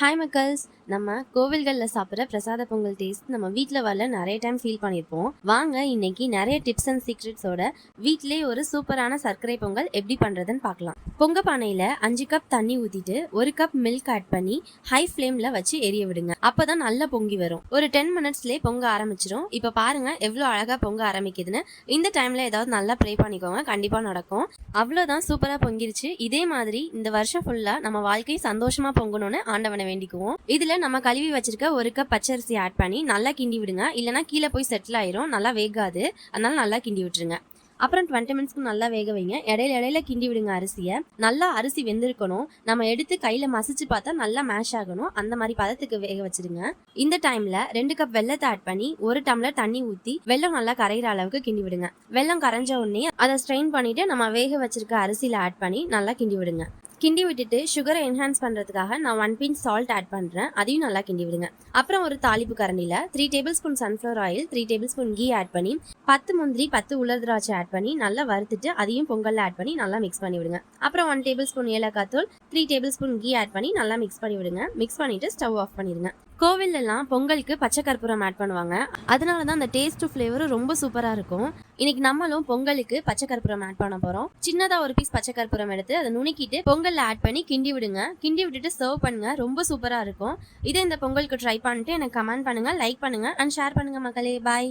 Hi மக்கள்ஸ், நம்ம கோவில்களில் சாப்பிட்ற பிரசாத பொங்கல் டேஸ்ட் நம்ம வீட்டில் வரல நிறைய டைம் ஃபீல் பண்ணியிருப்போம். வாங்க இன்னைக்கு நிறைய டிப்ஸ் அண்ட் சீக்ரெட்ஸோட வீட்டிலே ஒரு சூப்பரான சர்க்கரை பொங்கல் எப்படி பண்ணுறதுன்னு பார்க்கலாம். பொங்க பானையில் 5 கப் தண்ணி ஊற்றிட்டு 1 கப் மில்க் ஆட் பண்ணி ஹை ஃப்ளேமில் வச்சு எரிய விடுங்க. அப்போ தான் நல்லா பொங்கி வரும். ஒரு 10 மினிட்ஸ்லேயே பொங்க ஆரம்பிச்சிடும். இப்போ பாருங்கள் எவ்வளோ அழகாக பொங்க ஆரம்பிக்குதுன்னு. இந்த டைமில் ஏதாவது நல்லா ப்ரே பண்ணிக்கோங்க, கண்டிப்பாக நடக்கும். அவ்வளோதான், சூப்பராக பொங்கிருச்சு. இதே மாதிரி இந்த வருஷம் ஃபுல்லாக நம்ம வாழ்க்கை சந்தோஷமாக பொங்கணும்னு ஆண்டவனை வேண்டிக்குவோம். இதுல நம்ம கழுவி வச்சிருக்க 1 கப் பச்சரிசி ஆட் பண்ணி நல்லா கிண்டி விடுங்க. இல்லைன்னா கீழே போய் செட்டில் ஆயிரும், நல்லா வேகாது. அதனால நல்லா கிண்டி விட்டுருங்க. அப்புறம் 20 மினிட்ஸ்க்கு நல்லா வேக வைங்க. இடையில கிண்டி விடுங்க அரிசியை. நல்லா அரிசி வெந்திருக்கணும். நம்ம எடுத்து கையில மசிச்சு பார்த்தா நல்லா மேஷ் ஆகணும். அந்த மாதிரி பதத்துக்கு வேக வச்சிருங்க. இந்த டைம்ல 2 கப் வெல்லத்தை ஆட் பண்ணி 1 டம்ளர் தண்ணி ஊற்றி வெல்லம் நல்லா கரைகிற அளவுக்கு கிண்டி விடுங்க. வெல்லம் கரைஞ்ச உடனே அதை ஸ்ட்ரெயின் பண்ணிட்டு நம்ம வேக வச்சிருக்க அரிசியில ஆட் பண்ணி நல்லா கிண்டி விடுங்க. கிண்டி விட்டுட்டு சுகரை என்ஹான்ஸ் பண்ணுறதுக்காக நான் 1 பிஞ்ச் சால்ட் ஆட் பண்ணுறேன். அதையும் நல்லா கிண்டி விடுங்க. அப்புறம் ஒரு தாளிப்பு கரண்டியில் 3 tablespoon sunflower oil, 3 tablespoon ghee add பண்ணி 10 முந்திரி 10 உலர் திராட்சை ஆட் பண்ணி நல்லா வறுத்துட்டு அதையும் பொங்கலில் ஆட் பண்ணி நல்லா மிக்ஸ் பண்ணி விடுங்க. அப்புறம் 1 டேபிள் ஸ்பூன் ஏலக்காய் தூள், 3 டேபிள் ஸ்பூன் கீ ஆட் பண்ணி நல்லா மிக்ஸ் பண்ணி விடுங்க. மிக்ஸ் பண்ணிட்டு ஸ்டவ் ஆஃப் பண்ணிடுங்க. கோவிலெல்லாம் பொங்கலுக்கு பச்சை கற்பூரம் ஆட் பண்ணுவாங்க. அதனால தான் அந்த டேஸ்ட்டும் ஃப்ளேவரும் ரொம்ப சூப்பராக இருக்கும். இன்னைக்கு நம்மளும் பொங்கலுக்கு பச்சை கற்பூரம் ஆட் பண்ண போகிறோம். சின்னதாக ஒரு பீஸ் பச்சை கற்பூரம் எடுத்து அதை நுணுக்கிட்டு பொங்கலில் ஆட் பண்ணி கிண்டி விடுங்க. கிண்டி விட்டுட்டு சர்வ் பண்ணுங்க. ரொம்ப சூப்பராக இருக்கும். இதை இந்த பொங்கலுக்கு ட்ரை பண்ணிட்டு எனக்கு கமெண்ட் பண்ணுங்க, லைக் பண்ணுங்க அண்ட் ஷேர் பண்ணுங்க மக்களே. பாய்.